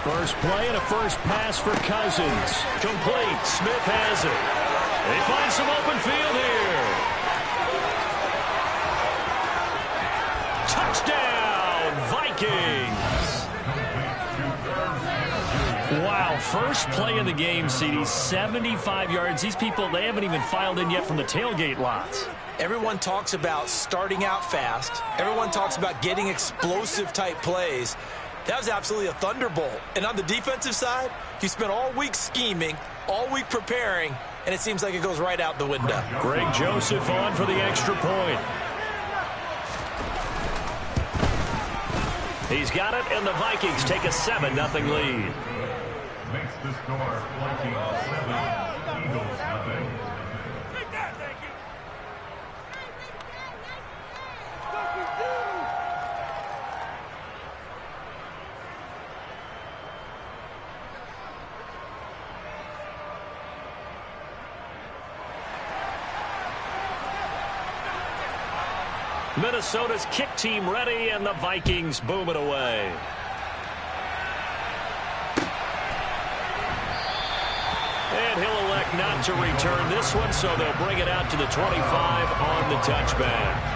First play and a first pass for Cousins. Complete. Smith has it. They find some open field here. Touchdown, Vikings. Wow, first play of the game, CD, 75 yards. These people, they haven't even filed in yet from the tailgate lots. Everyone talks about starting out fast. Everyone talks about getting explosive-type plays. That was absolutely a thunderbolt. And on the defensive side, you spent all week scheming, all week preparing, and it seems like it goes right out the window. Greg Joseph on for the extra point. He's got it, and the Vikings take a 7-0 lead. Makes the score Vikings 7, Eagles nothing. Minnesota's kick team ready, and the Vikings boom it away. And he'll elect not to return this one, so they'll bring it out to the 25 on the touchback.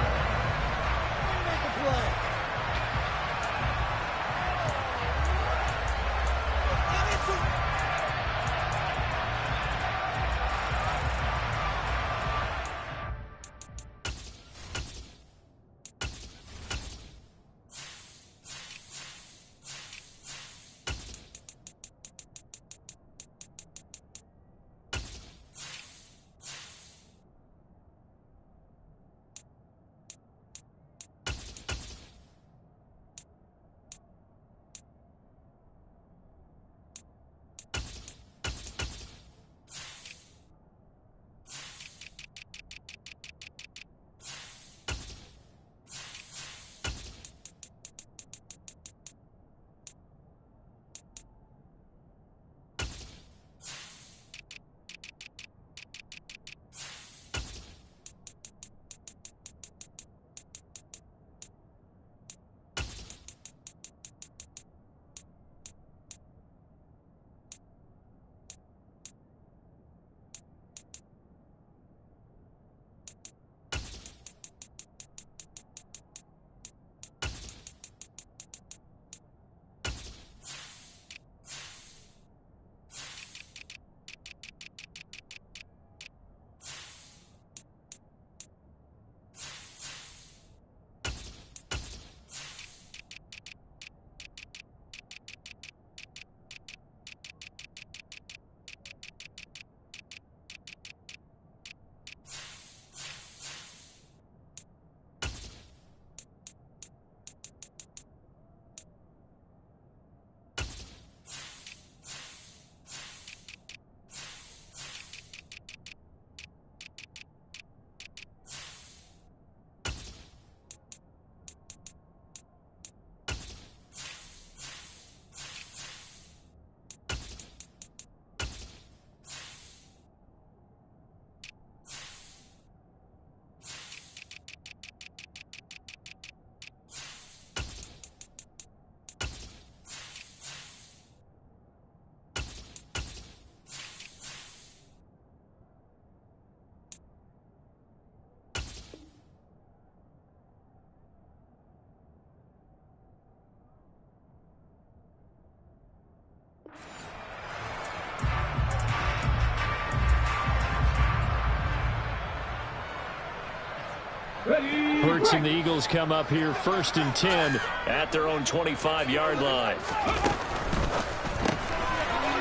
Hurts and the Eagles come up here 1st and 10 at their own 25-yard line.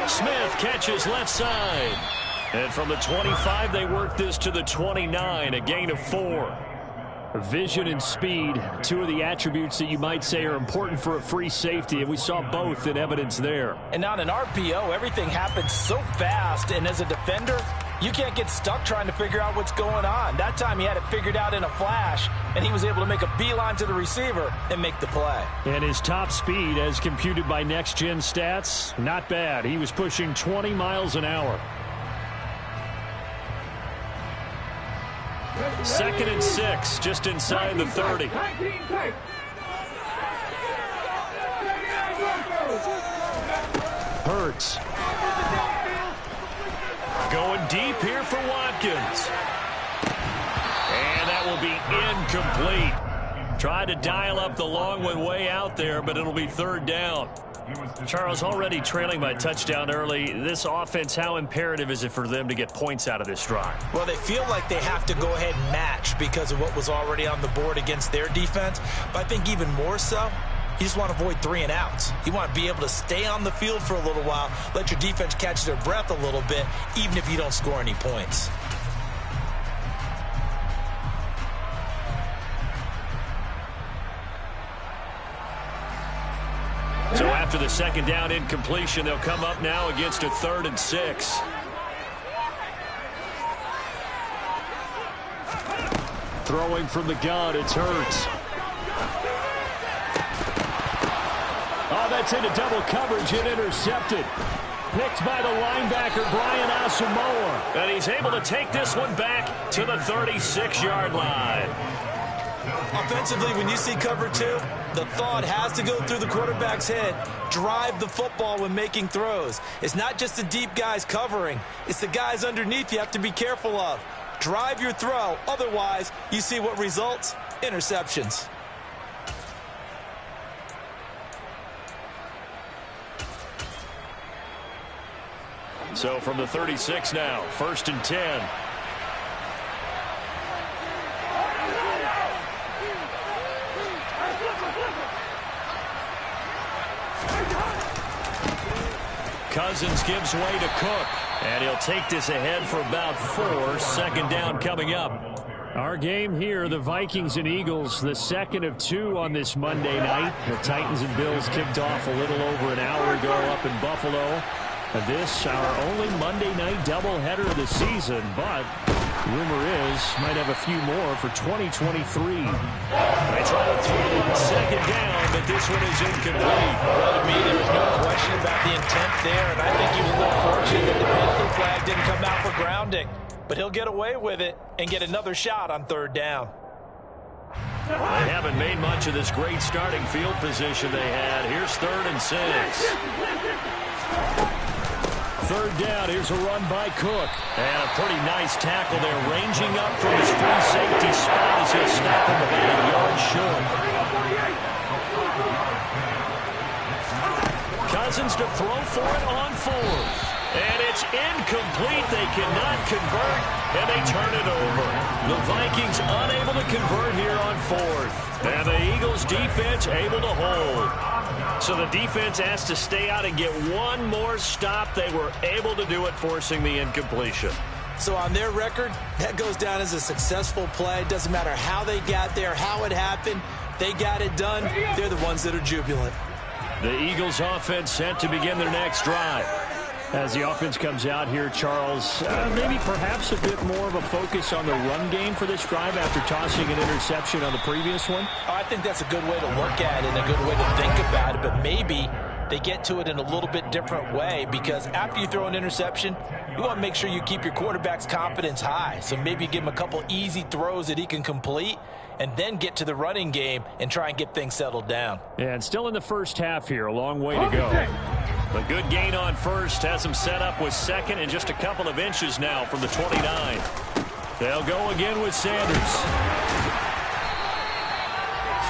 Smith catches left side. And from the 25, they work this to the 29, a gain of 4. Vision and speed, two of the attributes that you might say are important for a free safety, and we saw both in evidence there. And on an RPO, everything happens so fast, and as a defender, you can't get stuck trying to figure out what's going on. That time he had it figured out in a flash, and he was able to make a beeline to the receiver and make the play. And his top speed, as computed by Next Gen Stats, not bad. He was pushing 20 miles an hour. 2nd and 6, just inside the 30. Hurts. Going deep here for Watkins. And that will be incomplete. Tried to dial up the long one way out there, but it'll be third down. Charles, already trailing by touchdown early. This offense, how imperative is it for them to get points out of this drive? Well, they feel like they have to go ahead and match because of what was already on the board against their defense. But I think even more so, you just want to avoid 3 and outs. You want to be able to stay on the field for a little while, let your defense catch their breath a little bit, even if you don't score any points. So after the second down incompletion, they'll come up now against a 3rd and 6. Throwing from the gun, it's Hurts. Oh, that's into double coverage and intercepted. Picked by the linebacker, Brian Asamoah. And he's able to take this one back to the 36-yard line. Offensively, when you see cover 2, the thought has to go through the quarterback's head. Drive the football when making throws. It's not just the deep guys covering. It's the guys underneath you have to be careful of. Drive your throw. Otherwise, you see what results? Interceptions. So from the 36 now, 1st and 10. Cousins gives way to Cook. And he'll take this ahead for about 4. 2nd down coming up. Our game here, the Vikings and Eagles, the 2nd of 2 on this Monday night. The Titans and Bills kicked off a little over an hour ago up in Buffalo. This, our only Monday night doubleheader of the season, but rumor is might have a few more for 2023. They try to throw on 2nd down, but this one is incomplete. Well, to me, there was no question about the intent there, and I think he was a little fortunate that the penalty flag didn't come out for grounding. But he'll get away with it and get another shot on 3rd down. They haven't made much of this great starting field position they had. Here's 3rd and 6. 3rd down, here's a run by Cook. And a pretty nice tackle there, ranging up from his free safety spot as he'll snap him about a yard short. Cousins to throw for it on 4th. And it's incomplete. They cannot convert, and they turn it over. The Vikings unable to convert here on 4th. And the Eagles defense able to hold. So the defense has to stay out and get one more stop. They were able to do it, forcing the incompletion. So on their record, that goes down as a successful play. It doesn't matter how they got there, how it happened. They got it done. They're the ones that are jubilant. The Eagles offense set to begin their next drive. As the offense comes out here, Charles, maybe perhaps a bit more of a focus on the run game for this drive after tossing an interception on the previous one? I think that's a good way to look at it and a good way to think about it, but maybe they get to it in a little bit different way, because after you throw an interception, you want to make sure you keep your quarterback's confidence high. So maybe give him a couple easy throws that he can complete and then get to the running game and try and get things settled down. And still in the first half here, a long way to go. A good gain on 1st, has him set up with 2nd and just a couple of inches now from the 29. They'll go again with Sanders.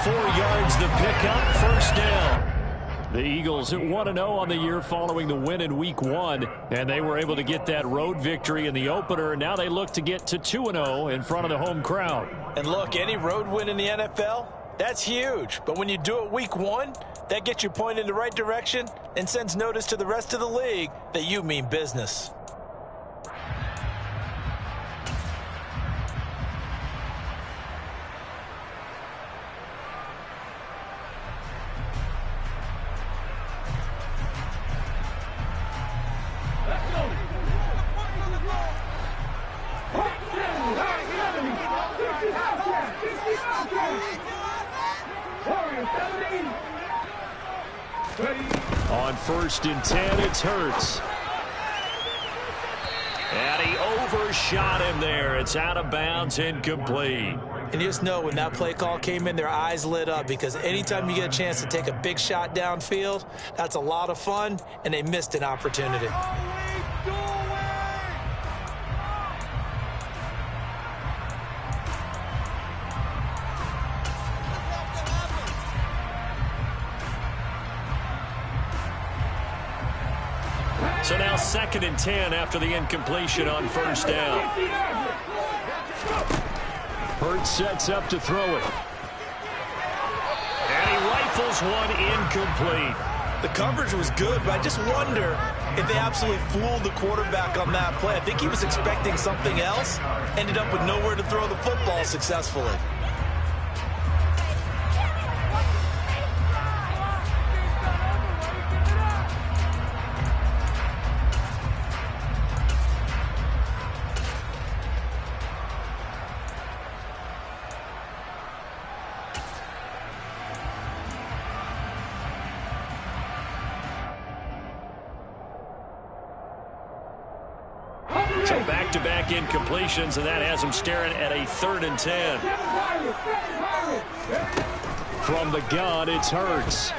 4 yards the pickup, 1st down. The Eagles at 1-0 on the year following the win in Week 1, and they were able to get that road victory in the opener, and now they look to get to 2-0 in front of the home crowd. And look, any road win in the NFL, that's huge. But when you do it Week 1, that gets you pointed in the right direction and sends notice to the rest of the league that you mean business. On 1st and 10, it's Hurts. And he overshot him there. It's out of bounds, incomplete. And you just know when that play call came in, their eyes lit up, because anytime you get a chance to take a big shot downfield, that's a lot of fun, and they missed an opportunity. So now 2nd and 10 after the incompletion on first down. Hurts sets up to throw it. And he rifles one incomplete. The coverage was good, but I just wonder if they absolutely fooled the quarterback on that play. I think he was expecting something else, ended up with nowhere to throw the football successfully. So back-to-back incompletions, and that has him staring at a 3rd and 10. From the gun, it's Hurts.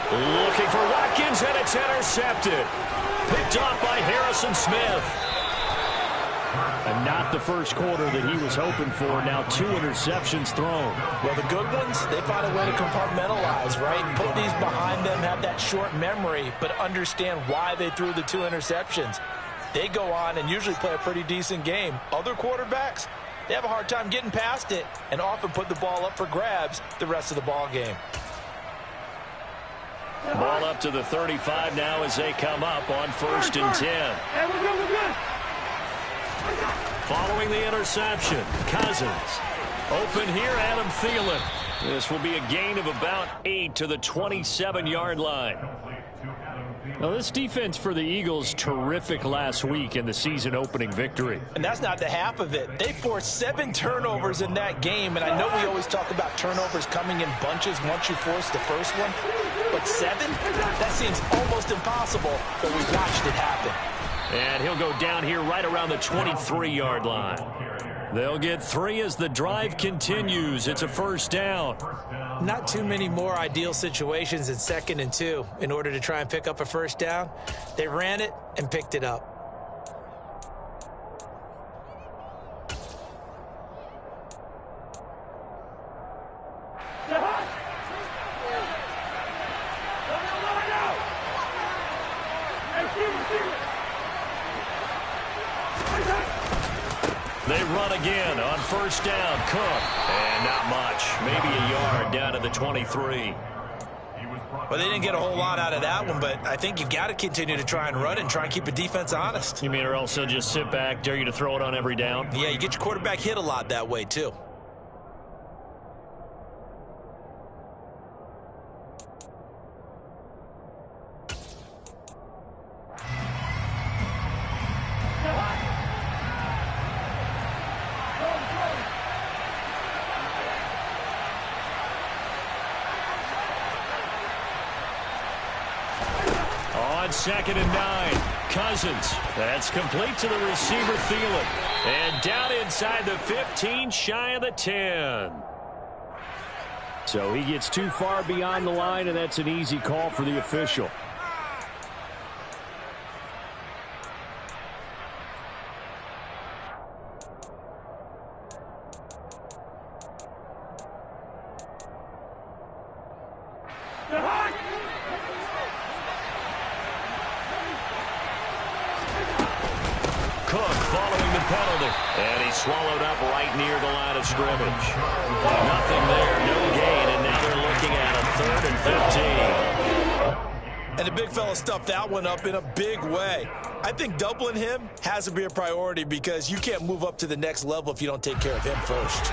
Looking for Watkins, and it's intercepted. Picked off by Harrison Smith. And not the first quarter that he was hoping for. Now 2 interceptions thrown. Well, the good ones, they find a way to compartmentalize, right? Put these behind them, have that short memory, but understand why they threw the 2 interceptions. They go on and usually play a pretty decent game. Other quarterbacks, they have a hard time getting past it and often put the ball up for grabs the rest of the ball game. Ball up to the 35 now as they come up on 1st and 10. Following the interception, Cousins. Open here, Adam Thielen. This will be a gain of about 8 to the 27-yard line. Now, this defense for the Eagles, terrific last week in the season-opening victory. And that's not the half of it. They forced 7 turnovers in that game, and I know we always talk about turnovers coming in bunches once you force the first one, but 7? That seems almost impossible, but we've watched it happen. And he'll go down here right around the 23-yard line. They'll get 3 as the drive continues. It's a first down. Not too many more ideal situations in 2nd and 2 in order to try and pick up a first down. They ran it and picked it up. They run again on first down. Cook. And not much. Maybe a yard down to the 23. Well, they didn't get a whole lot out of that one, but I think you've got to continue to try and run and try and keep the defense honest. You mean or else they'll just sit back, dare you to throw it on every down? Yeah, you get your quarterback hit a lot that way, too. On 2nd and 9, Cousins. That's complete to the receiver, Thielen. And down inside the 15, shy of the 10. So he gets too far beyond the line, and that's an easy call for the official. Cook following the penalty. And he's swallowed up right near the line of scrimmage. Nothing there, no gain, and now they're looking at a 3rd and 15. And the big fella stuffed that one up in a big way. I think doubling him has to be a priority because you can't move up to the next level if you don't take care of him first.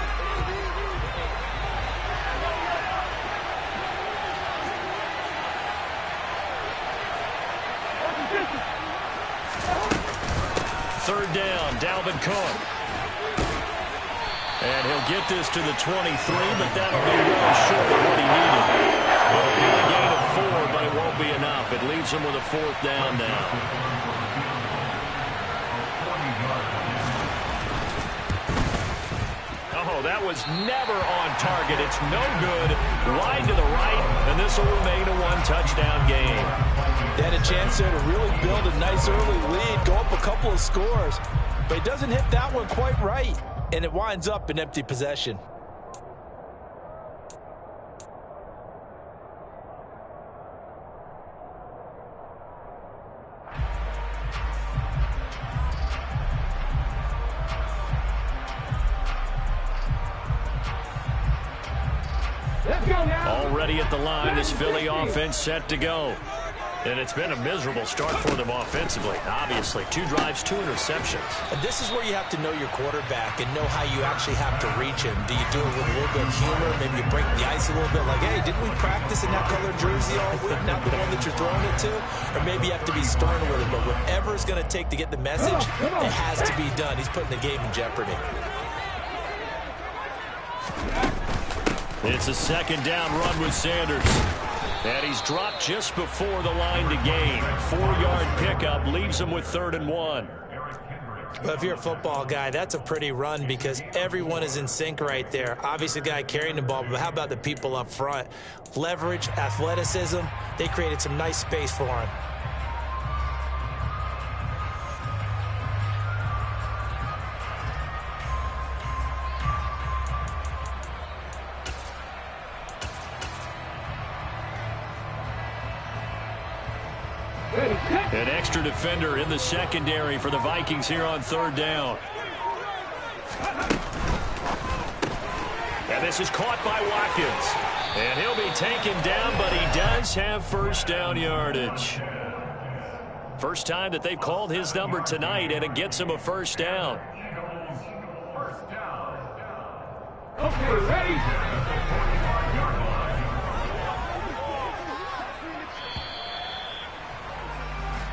Third down, Dalvin Cook. And he'll get this to the 23, but that'll be well short of what he needed. It'll be a gain of 4, but it won't be enough. It leaves him with a 4th down now. Oh, that was never on target. It's no good. Wide to the right, and this will remain a one-touchdown game. They had a chance there to really build a nice early lead, go up a couple of scores, but he doesn't hit that one quite right, and it winds up an empty possession. Already at the line, this Philly offense set to go. And it's been a miserable start for them offensively. Obviously, 2 drives, 2 interceptions. And this is where you have to know your quarterback and know how you actually have to reach him. Do you do it with a little bit of humor? Maybe you break the ice a little bit like, hey, didn't we practice in that colored jersey all week? Not the one that you're throwing it to? Or maybe you have to be stern with it. But whatever it's going to take to get the message, it has to be done. He's putting the game in jeopardy. It's a second down run with Sanders. And he's dropped just before the line to gain. 4-yard pickup leaves him with 3rd and 1. Well, if you're a football guy, that's a pretty run because everyone is in sync right there. Obviously, the guy carrying the ball, but how about the people up front? Leverage, athleticism, they created some nice space for him. An extra defender in the secondary for the Vikings here on 3rd down. And this is caught by Watkins. And he'll be taken down, but he does have first down yardage. First time that they've called his number tonight, and it gets him a first down. Okay, ready?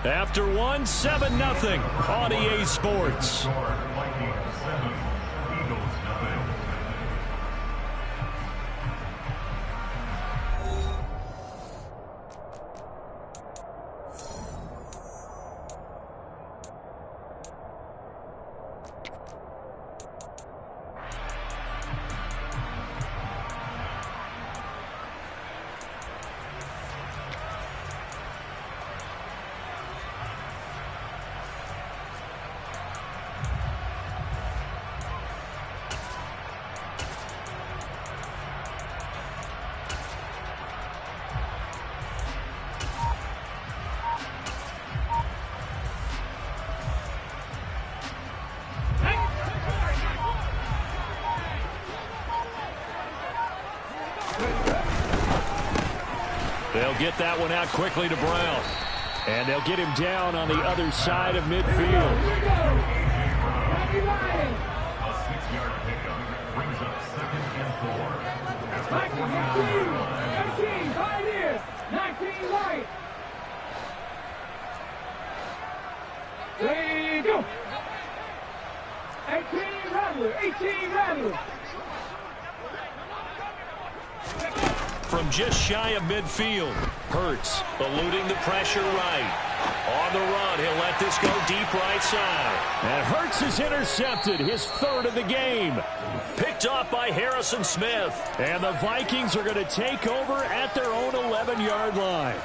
After 1, 7-0 on EA Sports. They'll get that one out quickly to Brown. And they'll get him down on the other side of midfield. A 6-yard pickup brings up 2nd and 4. 19, right here. 19 right. There you go. 18 Rattler. 18 Rattler. From just shy of midfield, Hurts eluding the pressure right. On the run, he'll let this go deep right side. And Hurts is intercepted, his 3rd of the game. Picked off by Harrison Smith. And the Vikings are going to take over at their own 11-yard line.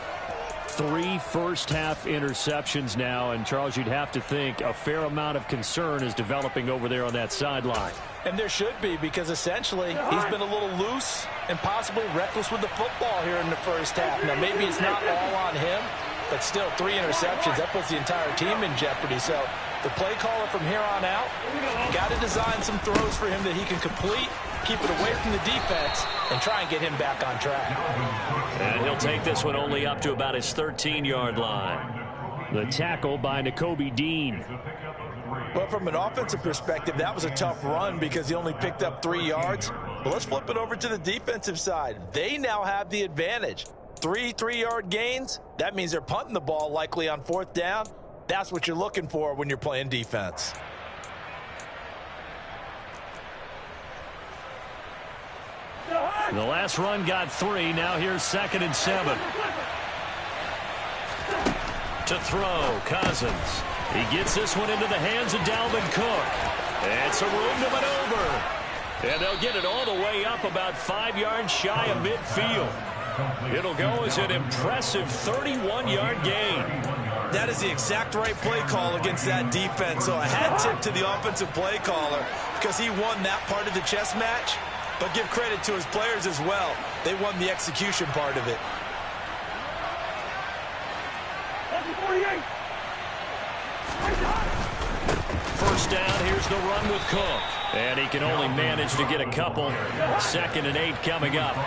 3 first-half interceptions now, and Charles, you'd have to think a fair amount of concern is developing over there on that sideline. And there should be, because essentially he's been a little loose and possibly reckless with the football here in the first half. Now, maybe it's not all on him, but still 3 interceptions. That puts the entire team in jeopardy. So the play caller from here on out got to design some throws for him that he can complete, keep it away from the defense, and try and get him back on track. And he'll take this one only up to about his 13-yard line. The tackle by Nakobe Dean. But from an offensive perspective, that was a tough run because he only picked up 3 yards. But let's flip it over to the defensive side. They now have the advantage. 3 3-yard gains, that means they're punting the ball likely on 4th down. That's what you're looking for when you're playing defense. The last run got 3. Now here's 2nd and 7. To throw, Cousins. He gets this one into the hands of Dalvin Cook. And some room to maneuver. And they'll get it all the way up about 5 yards shy of midfield. It'll go as an impressive 31-yard gain. That is the exact right play call against that defense. So a hat tip to the offensive play caller because he won that part of the chess match. But give credit to his players as well. They won the execution part of it. First down, here's the run with Cook. And he can only manage to get a couple. 2nd and 8 coming up.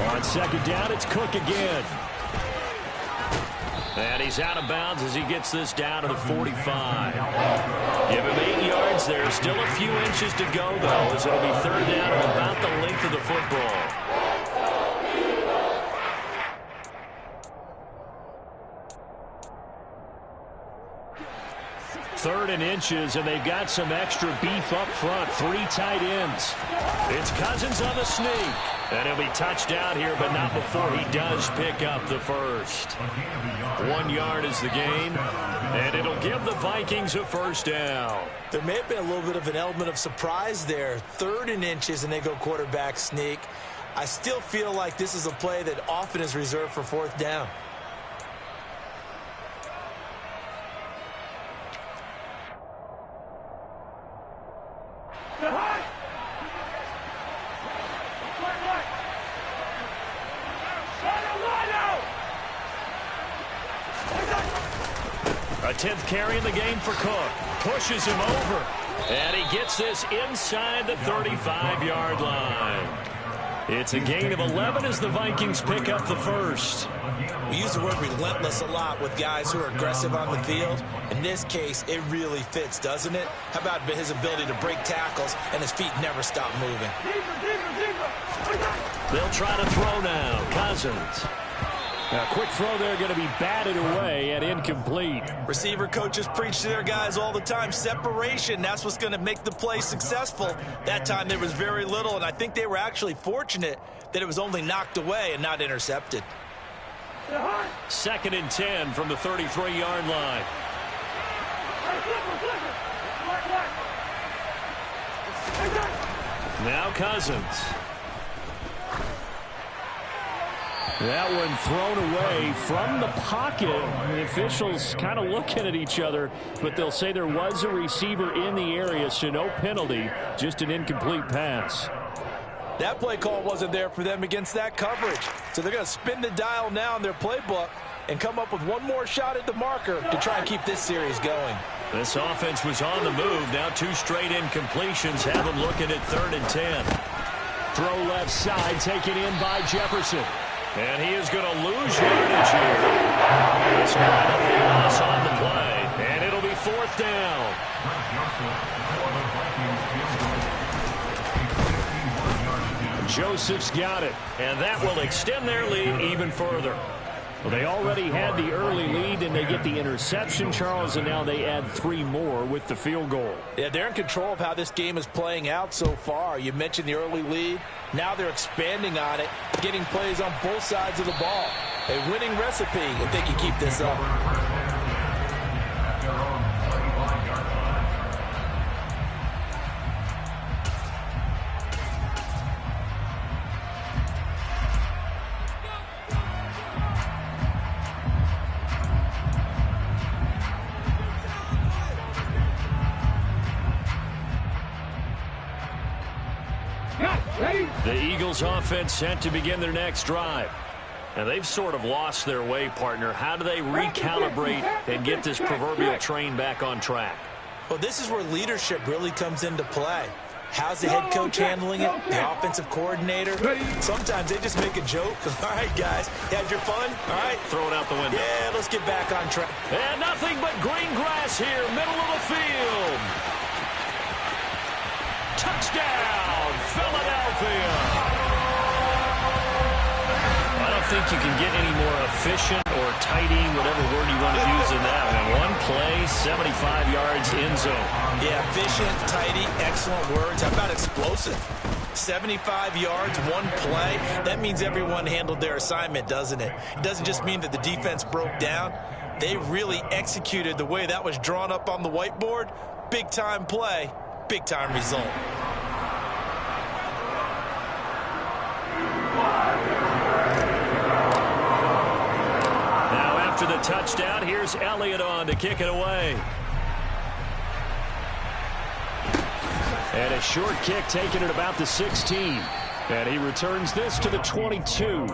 On 2nd down, it's Cook again. And he's out of bounds as he gets this down to the 45. Give him 8 yards there. Still a few inches to go, though, as it'll be 3rd down at about the length of the football. 3rd and inches, and they've got some extra beef up front. 3 tight ends. It's Cousins on the sneak. And he'll be touched out here, but not before he does pick up the first. 1 yard is the gain, and it'll give the Vikings a first down. There may have been a little bit of an element of surprise there. 3rd and inches, and they go quarterback sneak. I still feel like this is a play that often is reserved for 4th down. A 10th carry in the game for Cook. Pushes him over. And he gets this inside the 35-yard line. It's a gain of 11 as the Vikings pick up the first. We use the word relentless a lot with guys who are aggressive on the field. In this case, it really fits, doesn't it? How about his ability to break tackles and his feet never stop moving? They'll try to throw now. Cousins. A quick throw there going to be batted away and incomplete. Receiver coaches preach to their guys all the time. Separation, that's what's going to make the play successful. That time there was very little, and I think they were actually fortunate that it was only knocked away and not intercepted. 2nd and 10 from the 33-yard line. Now Cousins. That one thrown away from the pocket. The officials kind of looking at each other, but they'll say there was a receiver in the area, so no penalty, just an incomplete pass. That play call wasn't there for them against that coverage. So they're going to spin the dial now in their playbook and come up with one more shot at the marker to try and keep this series going. This offense was on the move. Now 2 straight incompletions have them looking at 3rd and 10. Throw left side, taken in by Jefferson. And he is going to lose yardage here. This loss on the play. And it'll be 4th down. Joseph's got it. And that will extend their lead even further. Well, they already had the early lead, and they get the interception, Charles, and now they add 3 more with the field goal. Yeah, they're in control of how this game is playing out so far. You mentioned the early lead. Now they're expanding on it, getting plays on both sides of the ball. A winning recipe if they can keep this up. The Eagles offense set to begin their next drive. And they've sort of lost their way, partner. How do they recalibrate and get this proverbial train back on track? Well, this is where leadership really comes into play. How's the head coach handling it? The offensive coordinator? Sometimes they just make a joke. All right, guys, had your fun? All right. Throw it out the window. Yeah, let's get back on track. And nothing but green grass here, middle of the field. Touchdown, Philadelphia. I don't think you can get any more efficient or tidy, whatever word you want to use in that one. One play, 75 yards in zone. Yeah, efficient, tidy, excellent words. How about explosive? 75 yards, one play. That means everyone handled their assignment, doesn't it? It doesn't just mean that the defense broke down. They really executed the way that was drawn up on the whiteboard. Big-time play, big-time result. Now after the touchdown, here's Elliott on to kick it away. And a short kick taken at about the 16. And he returns this to the 22.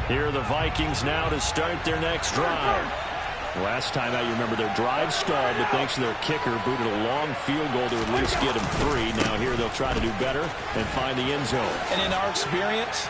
Here are the Vikings now to start their next drive. Last time out, you remember their drive stalled, but thanks to their kicker, booted a long field goal to at least get them 3. Now here they'll try to do better and find the end zone. And in our experience,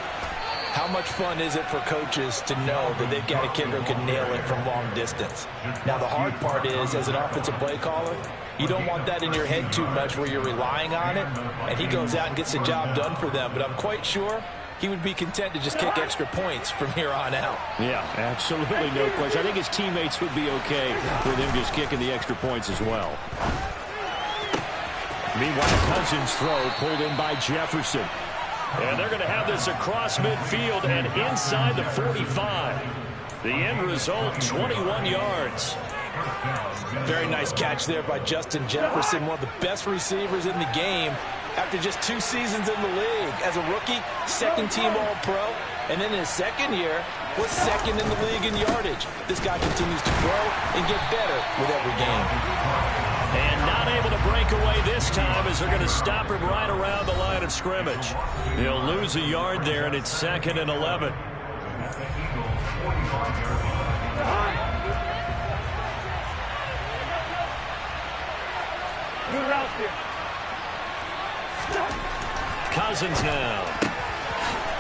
how much fun is it for coaches to know that they've got a kicker who can nail it from long distance? Now the hard part is, as an offensive play caller, you don't want that in your head too much where you're relying on it, and he goes out and gets the job done for them. But I'm quite sure he would be content to just kick extra points from here on out. Yeah, absolutely no question. I think his teammates would be okay with him just kicking the extra points as well. Meanwhile, Cousins' throw pulled in by Jefferson. And they're going to have this across midfield and inside the 45. The end result, 21 yards. Very nice catch there by Justin Jefferson, one of the best receivers in the game. After just 2 seasons in the league, as a rookie, second-team All-Pro, and then in his second year, was second in the league in yardage. This guy continues to grow and get better with every game. And not able to break away this time as they're going to stop him right around the line of scrimmage. He'll lose a yard there, and it's 2nd and 11. Good route here. Cousins now.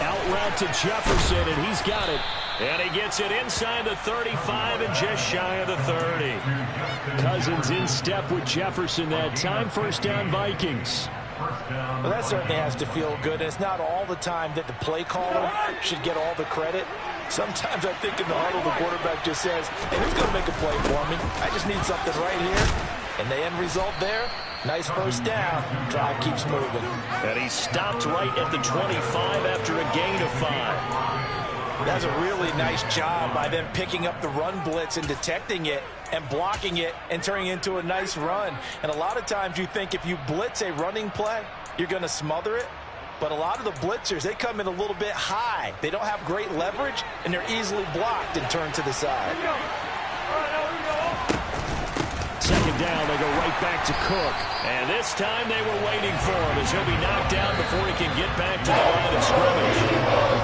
Out route to Jefferson, and he's got it. And he gets it inside the 35 and just shy of the 30. Cousins in step with Jefferson that time. First down, Vikings. Well, that certainly has to feel good. And it's not all the time that the play caller should get all the credit. Sometimes I think in the huddle, the quarterback just says, hey, who's going to make a play for me? I just need something right here. And the end result there, nice first down. Drive keeps moving. And he stopped right at the 25 after a gain of 5. That's a really nice job by them picking up the run blitz and detecting it and blocking it and turning it into a nice run. And a lot of times you think if you blitz a running play, you're going to smother it. But a lot of the blitzers, they come in a little bit high. They don't have great leverage, and they're easily blocked and turned to the side. Second down, they go right back to Cook. And this time they were waiting for him as he'll be knocked down before he can get back to the line of scrimmage.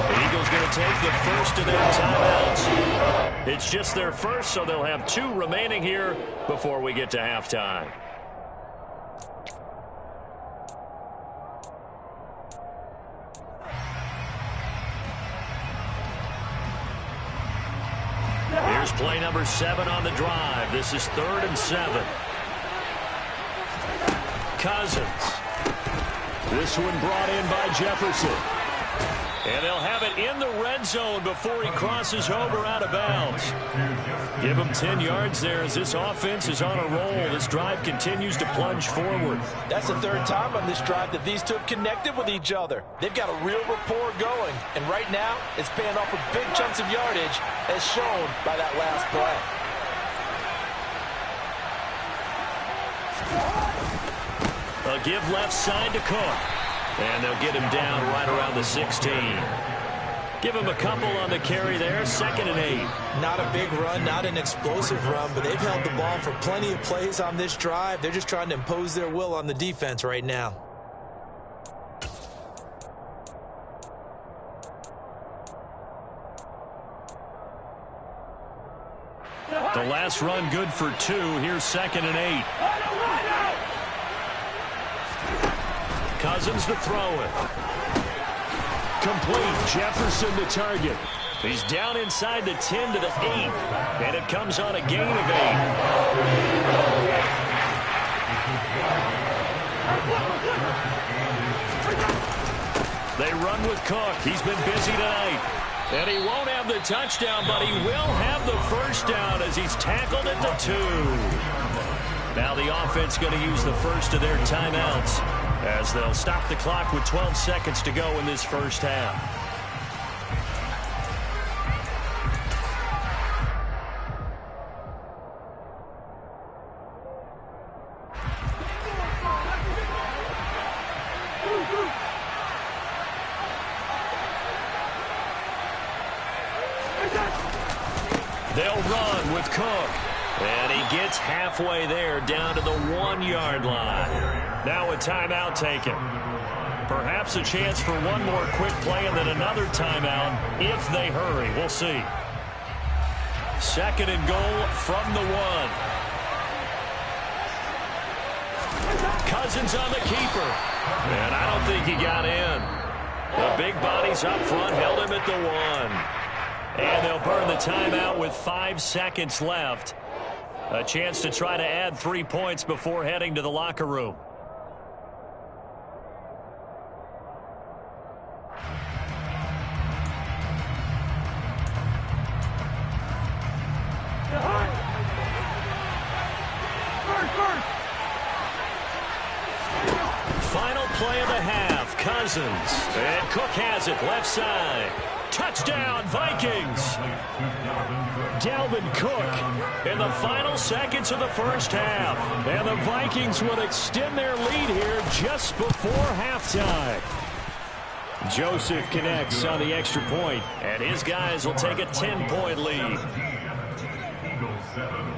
The Eagles going to take the first of their timeouts. It's just their first, so they'll have 2 remaining here before we get to halftime. Here's play number 7 on the drive. This is 3rd and 7. Cousins. This one brought in by Jefferson. And they'll have it in the red zone before he crosses over out of bounds. Give him 10 yards there as this offense is on a roll. This drive continues to plunge forward. That's the 3rd time on this drive that these 2 have connected with each other. They've got a real rapport going. And right now, it's paying off with big chunks of yardage as shown by that last play. A give left side to Cook. And they'll get him down right around the 16. Give him a couple on the carry there. 2nd and 8. Not a big run, not an explosive run, but they've held the ball for plenty of plays on this drive. They're just trying to impose their will on the defense right now. The last run good for 2. Here's 2nd and 8. Cousins to throw it. Complete. Jefferson to target. He's down inside the 10 to the 8. And it comes on a gain of 8. They run with Cook. He's been busy tonight. And he won't have the touchdown, but he will have the first down as he's tackled at the 2. Now the offense going to use the first of their timeouts as they'll stop the clock with 12 seconds to go in this first half. They'll run with Cook. And he gets halfway there down to the 1-yard line. Now a timeout taken. Perhaps a chance for one more quick play and then another timeout if they hurry. We'll see. 2nd and goal from the 1. Cousins on the keeper. And I don't think he got in. The big bodies up front held him at the 1. And they'll burn the timeout with 5 seconds left. A chance to try to add 3 points before heading to the locker room. Final play of the half. Cousins. And Cook has it left side. Touchdown, Vikings! Dalvin Cook in the final seconds of the first half. And the Vikings will extend their lead here just before halftime. Joseph connects on the extra point, and his guys will take a 10-point lead. Eagles 7.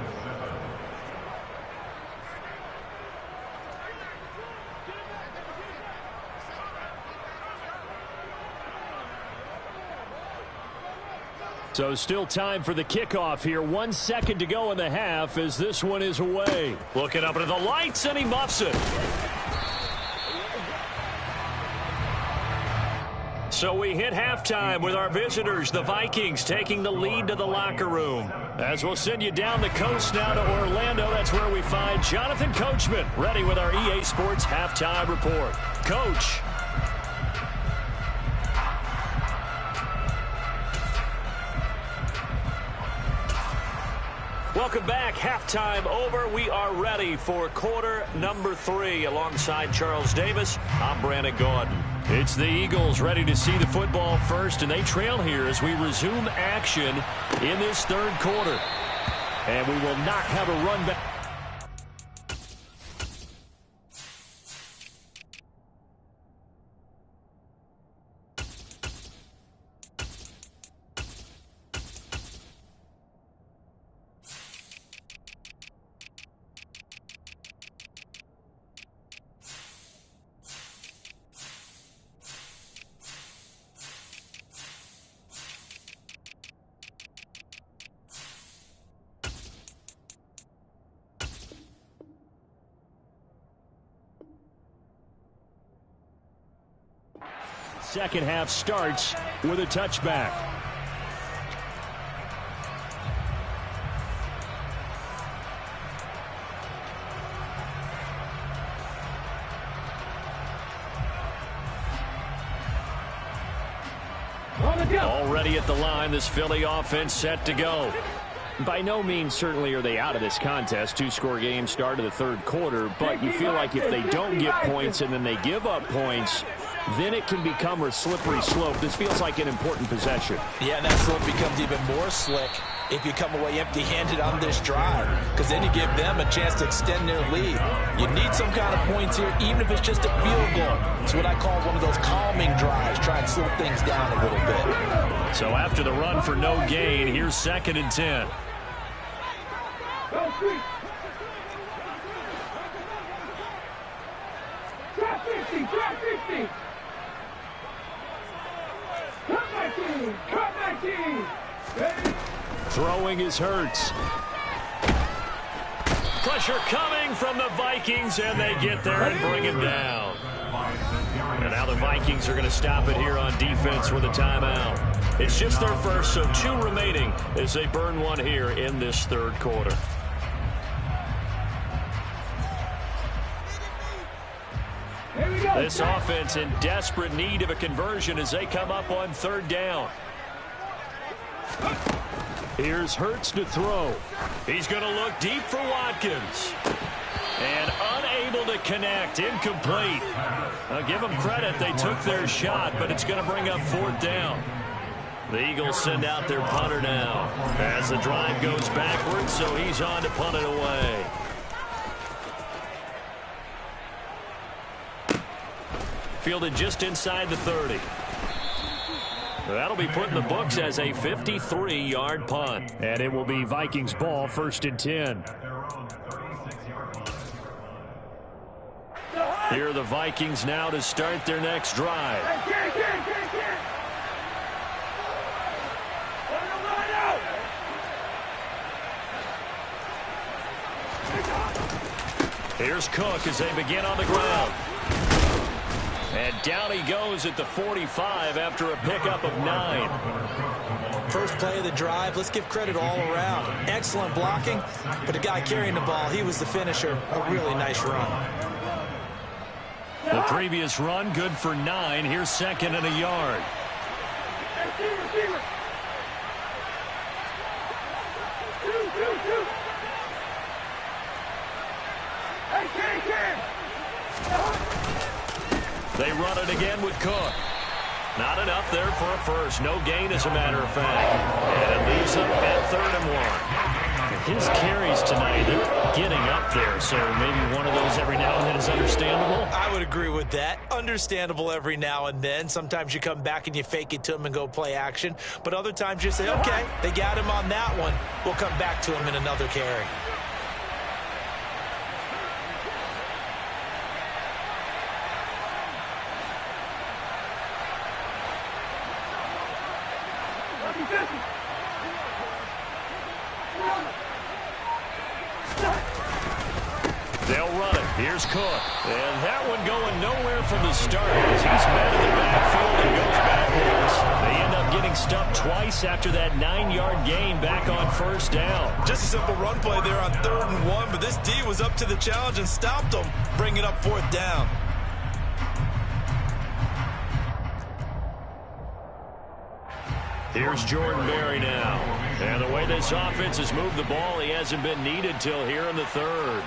So still time for the kickoff here. 1 second to go in the half as this one is away. Looking up into the lights, and he muffs it. So we hit halftime with our visitors, the Vikings, taking the lead to the locker room. As we'll send you down the coast now to Orlando, that's where we find Jonathan Coachman, ready with our EA Sports Halftime Report. Coach. Welcome back. Halftime over. We are ready for quarter number 3. Alongside Charles Davis, I'm Brandon Gaudin. It's the Eagles ready to see the football first, and they trail here as we resume action in this third quarter. And we will not have a run back. Second half starts with a touchback. Already at the line, this Philly offense set to go. By no means certainly are they out of this contest. 2-score game start of the third quarter, but you feel like if they don't get points and then they give up points, then it can become a slippery slope. This feels like an important possession. Yeah, and that slope becomes even more slick if you come away empty-handed on this drive, because then you give them a chance to extend their lead. You need some kind of points here, even if it's just a field goal. It's what I call one of those calming drives, try and slow things down a little bit. So after the run for no gain, here's 2nd and 10. Drop 50, drop 50. Cut back in. Ready? Throwing is Hurts. Pressure coming from the Vikings, and they get there and bring him down. And now the Vikings are going to stop it here on defense with a timeout. It's just their first, so 2 remaining as they burn one here in this third quarter. This offense in desperate need of a conversion as they come up on 3rd down. Here's Hurts to throw. He's going to look deep for Watkins. And unable to connect. Incomplete. I'll give them credit. They took their shot, but it's going to bring up 4th down. The Eagles send out their punter now as the drive goes backwards, so he's on to punt it away. Fielded just inside the 30. That'll be put in the books as a 53-yard punt. And it will be Vikings ball, 1st and 10. Here are the Vikings now to start their next drive. Here's Cook as they begin on the ground. And down he goes at the 45 after a pickup of 9. First play of the drive, let's give credit all around. Excellent blocking, but the guy carrying the ball, he was the finisher. A really nice run. The previous run good for 9. Here's 2nd and a yard. They run it again with Cook. Not enough there for a first. No gain, as a matter of fact. And it leaves them at 3rd and 1. His carries tonight, they're getting up there, so maybe one of those every now and then is understandable. I would agree with that. Understandable every now and then. Sometimes you come back and you fake it to him and go play action. But other times you say, okay, they got him on that one. We'll come back to him in another carry. They'll run it. Here's Cook. And that one going nowhere from the start as he's met in the backfield and goes backwards. They end up getting stuffed twice after that 9-yard gain back on 1st down. Just a simple run play there on 3rd and 1, but this D was up to the challenge and stopped them, bringing up 4th down. Here's Jordan Berry now. And the way this offense has moved the ball, he hasn't been needed till here in the 3rd.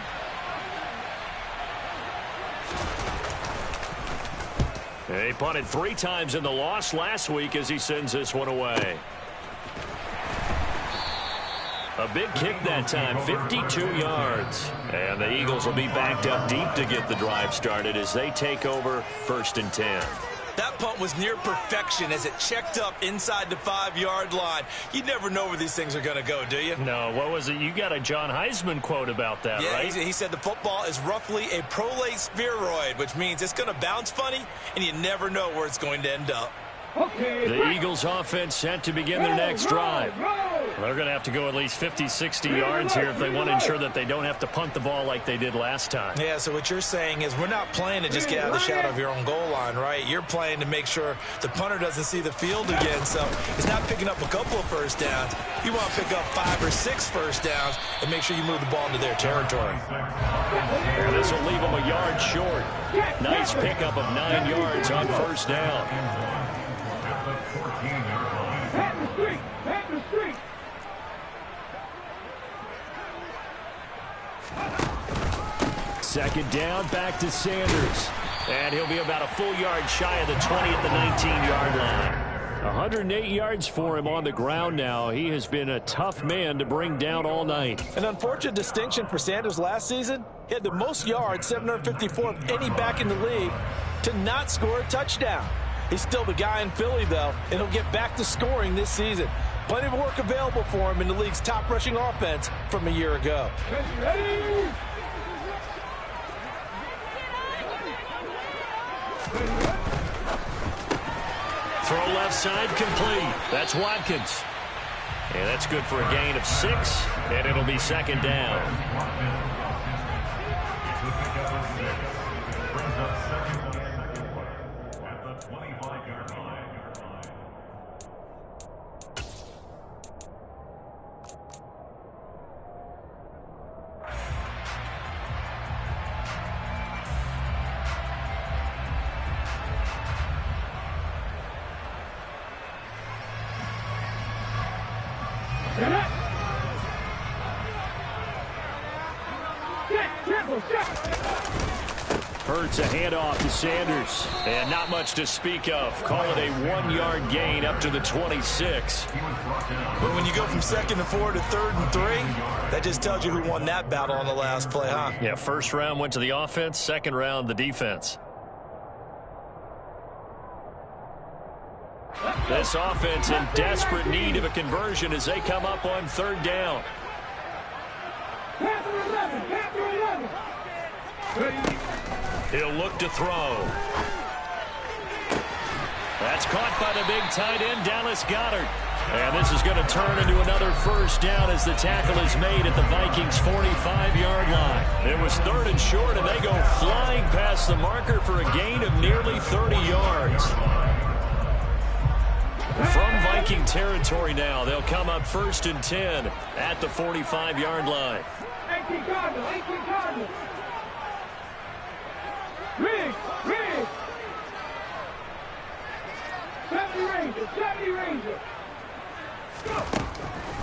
He punted 3 times in the loss last week as he sends this one away. A big kick that time, 52 yards. And the Eagles will be backed up deep to get the drive started as they take over 1st and 10. That punt was near perfection as it checked up inside the 5-yard line. You never know where these things are going to go, do you? No, what was it? You got a John Heisman quote about that, right? Yeah, he said the football is roughly a prolate spheroid, which means it's going to bounce funny, and you never know where it's going to end up. The Eagles offense set to begin their next drive. They're going to have to go at least 50, 60 yards here if they want to ensure that they don't have to punt the ball like they did last time. Yeah, so what you're saying is we're not playing to just get out of the shadow of your own goal line, right? You're playing to make sure the punter doesn't see the field again. So it's not picking up a couple of 1st downs. You want to pick up 5 or 6 1st downs and make sure you move the ball into their territory. And this will leave them a yard short. Nice pickup of 9 yards on 1st down. Second down, back to Sanders. And he'll be about a full yard shy of the 20 at the 19-yard line. 108 yards for him on the ground now. He has been a tough man to bring down all night. An unfortunate distinction for Sanders last season. He had the most yards, 754 of any back in the league, to not score a touchdown. He's still the guy in Philly, though, and he'll get back to scoring this season. Plenty of work available for him in the league's top rushing offense from a year ago. Throw left side complete. That's Watkins. And that's good for a gain of 6, and it'll be 2nd down. It's a handoff to Sanders. And not much to speak of. Call it a 1-yard gain up to the 26. But when you go from 2nd and 4 to 3rd and 3, that just tells you who won that battle on the last play, huh? Yeah, first round went to the offense, second round the defense. This offense in desperate need of a conversion as they come up on 3rd down. He'll look to throw. That's caught by the big tight end, Dallas Goedert. And this is going to turn into another first down as the tackle is made at the Vikings' 45-yard line. It was 3rd and short, and they go flying past the marker for a gain of nearly 30 yards. From Viking territory now, they'll come up 1st and 10 at the 45-yard line. 18 Cardinals, 18 Cardinals. Riggs. 70 Rangers, 70 Rangers.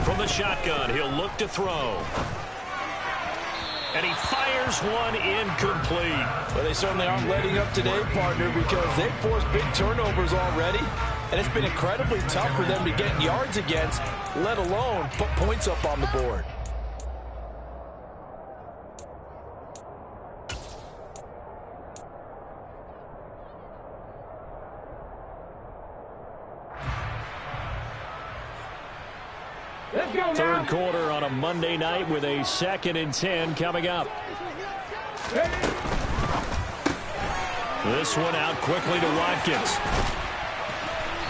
From the shotgun, he'll look to throw. And he fires one incomplete. Well, they certainly aren't letting up today, partner, because they've forced big turnovers already. And it's been incredibly tough for them to get yards against, let alone put points up on the board. Third quarter on a Monday night with a 2nd and 10 coming up. This one out quickly to Watkins.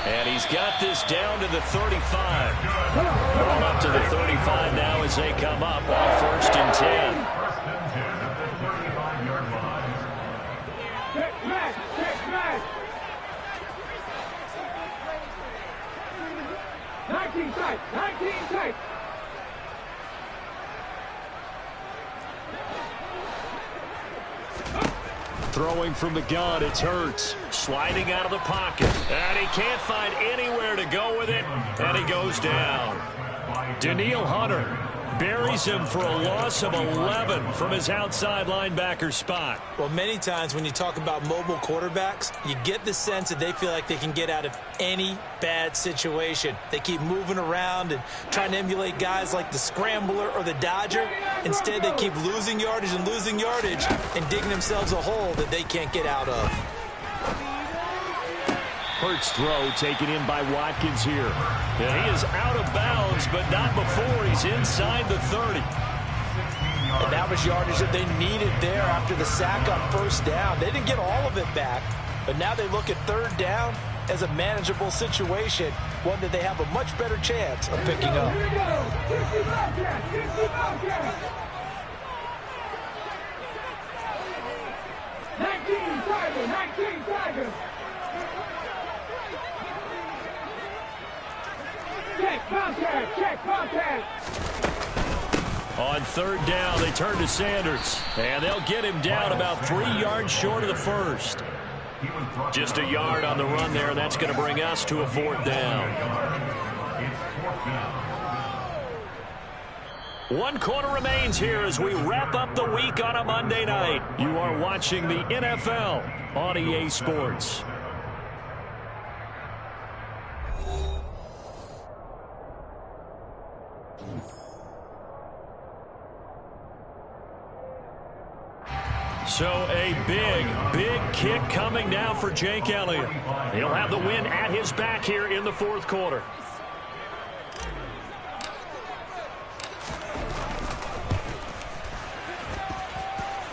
And he's got this down to the 35. All up to the 35 now as they come up on 1st and 10. Check back. 19 tight. Throwing from the gun, it's Hurts. Sliding out of the pocket. And he can't find anywhere to go with it. And he goes down. Danielle Hunter buries him for a loss of 11 from his outside linebacker spot. Well, many times when you talk about mobile quarterbacks, you get the sense that they feel like they can get out of any bad situation. They keep moving around and trying to emulate guys like the Scrambler or the Dodger. Instead, they keep losing yardage and digging themselves a hole that they can't get out of. Hurts throw taken in by Watkins here. And he is out of bounds, but not before he's inside the 30. And that was yardage that they needed there after the sack on 1st down. They didn't get all of it back, but now they look at 3rd down as a manageable situation, one that they have a much better chance of picking up. Here we go. 50 Bobcats. 19 Tigers. Check contact. On 3rd down, they turn to Sanders. And they'll get him down about 3 yards short of the 1st. Just a yard on the run there, and that's going to bring us to a 4th down. 1 quarter remains here as we wrap up the week on a Monday night. You are watching the NFL on EA Sports. So a big kick coming now for Jake Elliott. He'll have the win at his back here in the 4th quarter.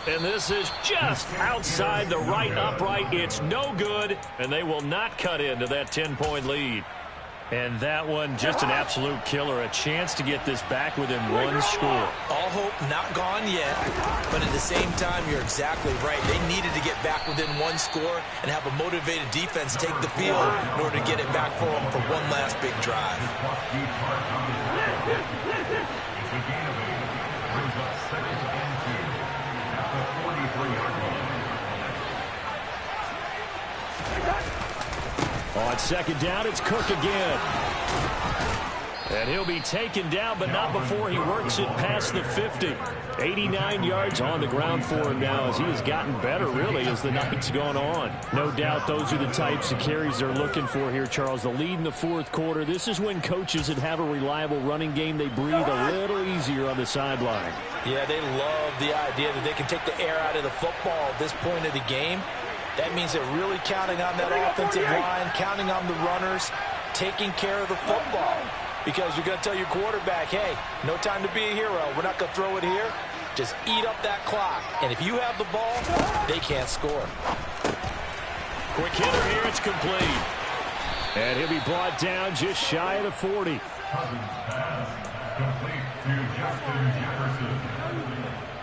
And this is just outside the right upright. It's no good, and they will not cut into that 10-point lead. And that one, just an absolute killer. A chance to get this back within 1 score. All hope not gone yet, but at the same time, you're exactly right. They needed to get back within 1 score and have a motivated defense take the field in order to get it back for them for one last big drive. On 2nd down, it's Cook again. And he'll be taken down, but not before he works it past the 50. 89 yards on the ground for him now as he has gotten better, really, as the night's gone on. No doubt those are the types of carries they're looking for here, Charles. The lead in the fourth quarter. This is when coaches that have a reliable running game, they breathe a little easier on the sideline. Yeah, they love the idea that they can take the air out of the football at this point of the game. That means they're really counting on that offensive line, counting on the runners, taking care of the football. Because you're going to tell your quarterback, hey, no time to be a hero. We're not going to throw it here. Just eat up that clock. And if you have the ball, they can't score. Quick hitter here. It's complete. And he'll be brought down just shy of the 40. Cousins pass complete to Justin Jefferson.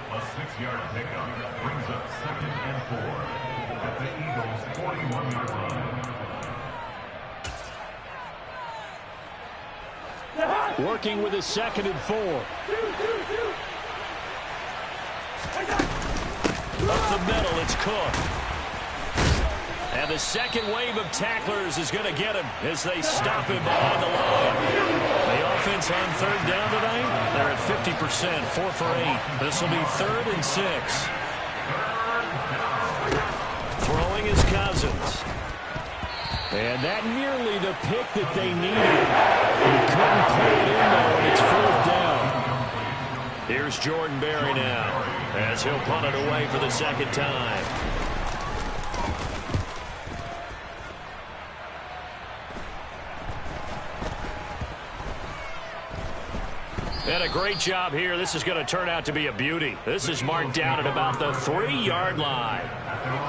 A 6-yard pickup brings up 2nd and 4 at the Eagles' 41-yard line. Working with a 2nd and 4. Up the middle, it's Cook. And the second wave of tacklers is going to get him as they stop him behind the line. The offense on 3rd down tonight, they're at 50%, 4 for 8. This will be 3rd and 6. Throwing is Cousins. And that nearly the pick that they needed. He couldn't pull it in, though, and it's 4th down. Here's Jordan Berry now as he'll punt it away for the 2nd time. And a great job here. This is going to turn out to be a beauty. This is marked down at about the 3-yard line.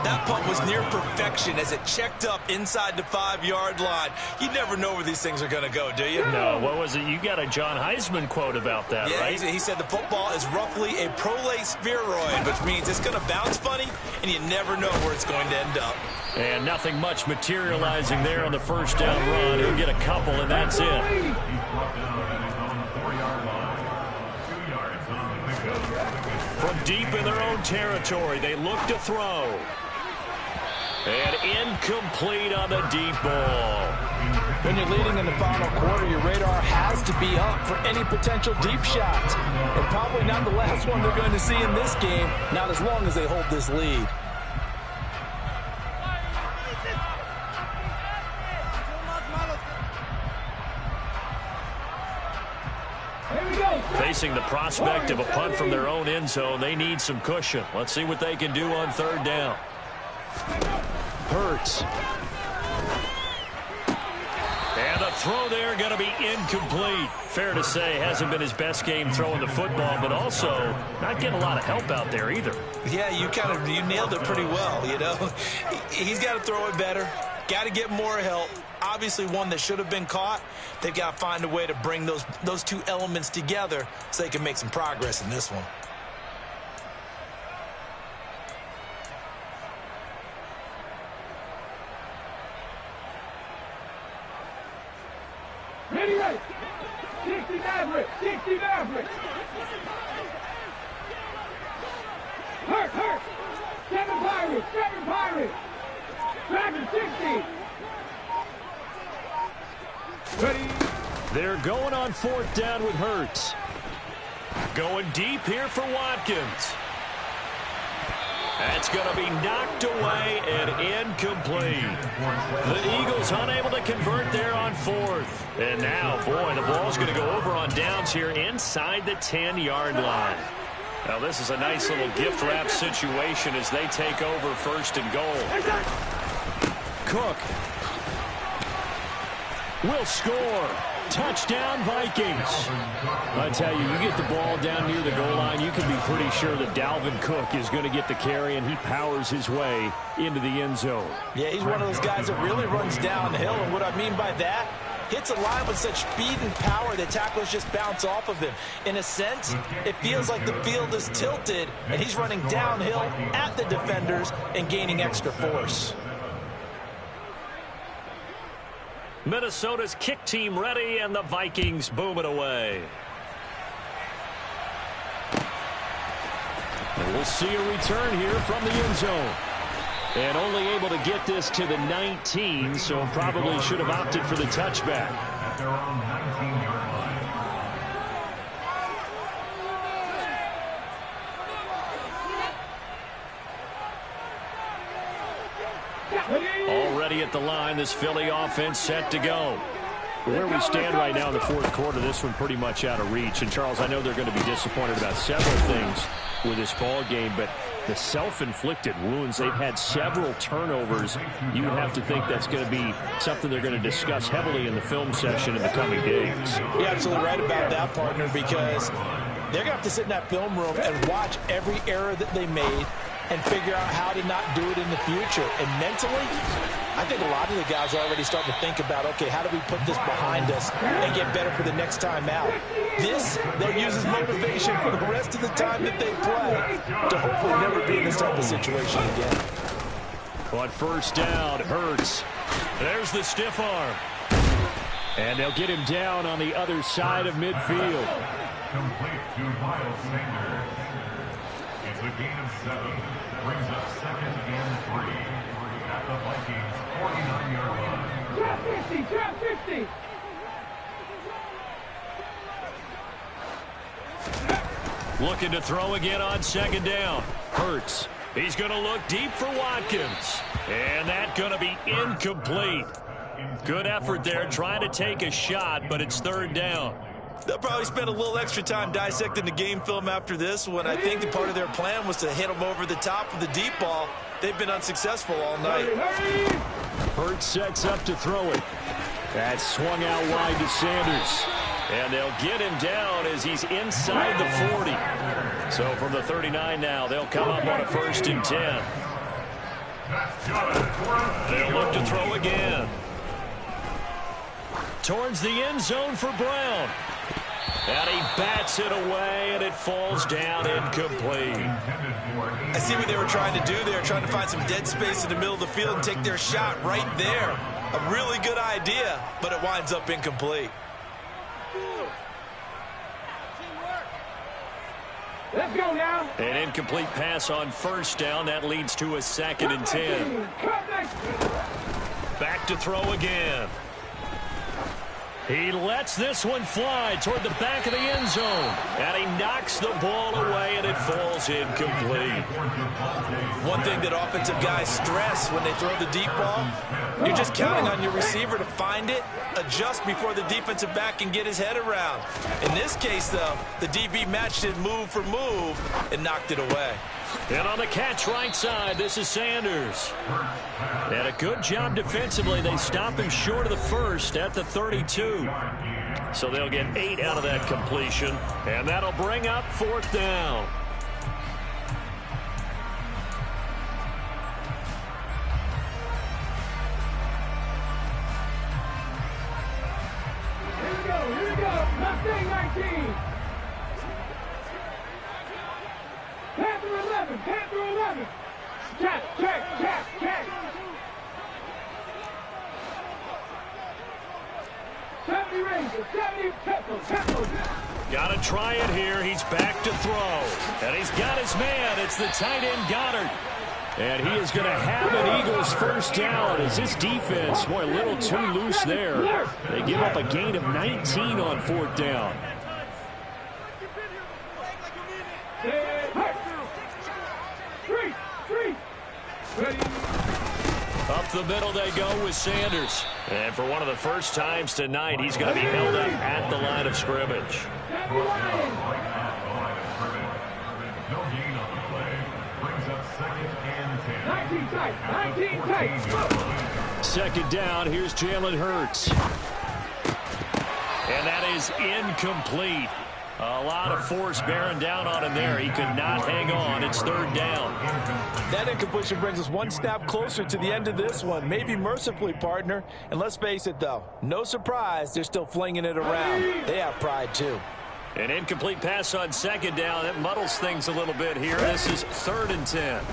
That punt was near perfection as it checked up inside the 5-yard line. You never know where these things are going to go, do you? No, what was it? You got a John Heisman quote about that, yeah, right? He said the football is roughly a prolate spheroid, which means it's going to bounce funny, and you never know where it's going to end up. And nothing much materializing there on the 1st down run. He'll get a couple, and that's it. He's brought down and is on the 4-yard line. 2 yards on the pickup. From deep in their own territory, they look to throw. And incomplete on the deep ball. When you're leading in the final quarter, your radar has to be up for any potential deep shots. And probably not the last one they're going to see in this game, not as long as they hold this lead. Facing the prospect of a punt from their own end zone, they need some cushion. Let's see what they can do on 3rd down. Hurts. And the throw there going to be incomplete. Fair to say, hasn't been his best game throwing the football, but also not getting a lot of help out there either. Yeah, you nailed it pretty well, you know. He's got to throw it better. Got to get more help. Obviously one that should have been caught. They've got to find a way to bring those two elements together so they can make some progress in this one. Ready, ready. 60 Maverick. 60 Maverick. Hurt. 7 Pirates. 7 Pirates. Dragon 60. Ready. They're going on 4th down with Hurts. Going deep here for Watkins. That's going to be knocked away and incomplete. The Eagles unable to convert there on 4th. And now, boy, the ball's going to go over on downs here inside the 10-yard line. Now, this is a nice little gift wrap situation as they take over 1st and goal. Cook will score. Touchdown, Vikings. I tell you, you get the ball down near the goal line, you can be pretty sure that Dalvin Cook is going to get the carry, and he powers his way into the end zone. Yeah, he's one of those guys that really runs downhill, and what I mean by that, hits a line with such speed and power that tacklers just bounce off of him. In a sense, it feels like the field is tilted, and he's running downhill at the defenders and gaining extra force. Minnesota's kick team ready, and the Vikings boom it away. And we'll see a return here from the end zone. And only able to get this to the 19, so probably should have opted for the touchback. At their own 19-yard line. Already at the line, this Philly offense set to go. Where we stand right now in the fourth quarter, this one pretty much out of reach. And, Charles, I know they're going to be disappointed about several things with this ball game, but the self-inflicted wounds, they've had several turnovers. You would have to think that's going to be something they're going to discuss heavily in the film session in the coming days. You're absolutely right about that, partner, because they're going to have to sit in that film room and watch every error that they made and figure out how to not do it in the future. And mentally, I think a lot of the guys are already starting to think about, okay, how do we put this behind us and get better for the next time out? This, they'll use as motivation for the rest of the time that they play to hopefully never be in this type of situation again. On first down, Hurts. There's the stiff arm. And they'll get him down on the other side of midfield. Complete to Miles Sanders. It's a gain of 7. Brings up 2nd and 3 at the Vikings 49-yard line. Trap 50, trap 50. Looking to throw again on second down. Hurts. He's going to look deep for Watkins. And that's going to be incomplete. Good effort there trying to take a shot, but it's third down. They'll probably spend a little extra time dissecting the game film after this one. I think the part of their plan was to hit them over the top of the deep ball. They've been unsuccessful all night. Hurts sets up to throw it. That's swung out wide to Sanders. And they'll get him down as he's inside the 40. So from the 39 now, they'll come up on a 1st and 10. They'll look to throw again. Towards the end zone for Brown. And he bats it away, and it falls down incomplete. I see what they were trying to do there, trying to find some dead space in the middle of the field and take their shot right there. A really good idea, but it winds up incomplete. Let's go now. An incomplete pass on first down. That leads to a 2nd and 10. Back to throw again. He lets this one fly toward the back of the end zone. And he knocks the ball away, and it falls incomplete. One thing that offensive guys stress when they throw the deep ball, you're just counting on your receiver to find it, adjust before the defensive back can get his head around. In this case, though, the DB matched it move for move and knocked it away. And on the catch right side, this is Sanders. And a good job defensively. They stop him short of the first at the 32. So they'll get 8 out of that completion. And that'll bring up 4th down. Here we go. Mustang 19. Panther 11, Panther 11. Check. 70 Rangers, 70 Temple. Got to try it here. He's back to throw. And he's got his man. It's the tight end Goddard. And he is going to have an Eagles first down as this defense, boy, a little too loose there. They give up a gain of 19 on 4th down. Up the middle they go with Sanders. And for one of the first times tonight, he's going to be held up at the line of scrimmage. No gain on the play. Brings up 2nd and 10. 19 tight. 2nd down, here's Jalen Hurts. And that is incomplete. A lot of force bearing down on him there. He could not hang on. It's 3rd down. That incompletion brings us one step closer to the end of this one. Maybe mercifully, partner. And let's face it, though. No surprise, they're still flinging it around. They have pride, too. An incomplete pass on 2nd down. That muddles things a little bit here. This is 3rd and 10.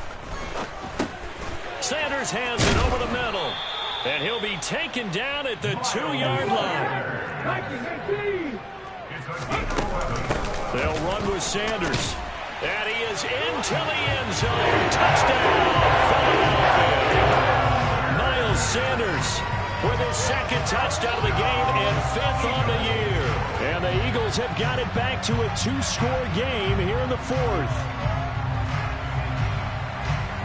Sanders has it over the middle. And he'll be taken down at the 2-yard line. They'll run with Sanders. And he is into the end zone. Touchdown, Philadelphia. Miles Sanders with his 2nd touchdown of the game and 5th on the year. And the Eagles have got it back to a 2-score game here in the 4th.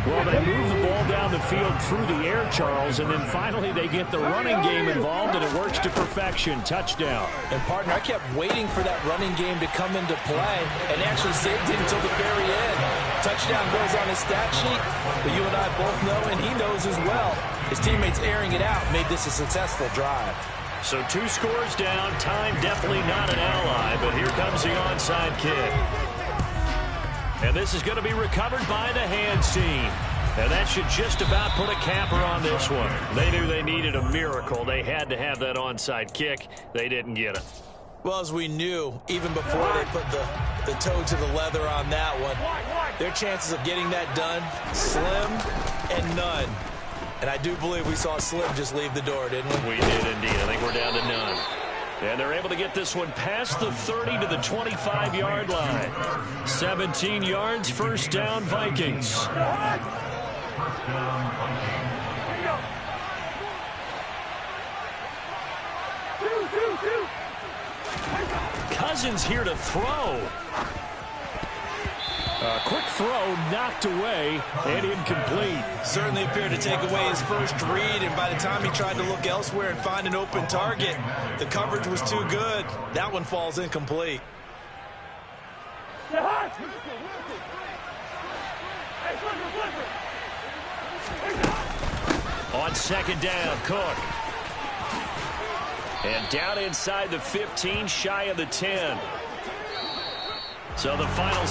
Well, they move the ball down the field through the air, Charles, and then finally they get the running game involved, and it works to perfection. Touchdown. And, partner, I kept waiting for that running game to come into play and actually saved it until the very end. Touchdown goes on his stat sheet, but you and I both know, and he knows as well, his teammates airing it out made this a successful drive. So 2 scores down. Time definitely not an ally, but here comes the onside kick. And this is going to be recovered by the hands team. And that should just about put a capper on this one. They knew they needed a miracle. They had to have that onside kick. They didn't get it. Well, as we knew, even before they put the toe to the leather on that one, their chances of getting that done, slim and none. And I do believe we saw Slim just leave the door, didn't we? We did indeed. I think we're down to none. And they're able to get this one past the 30 to the 25-yard line. 17 yards, first down, Vikings. First down, Vikings. Cousins here to throw. A quick throw knocked away and incomplete. Certainly appeared to take away his first read, and by the time he tried to look elsewhere and find an open target, the coverage was too good. That one falls incomplete. On second down, Cook. And down inside the 15, shy of the 10. So the final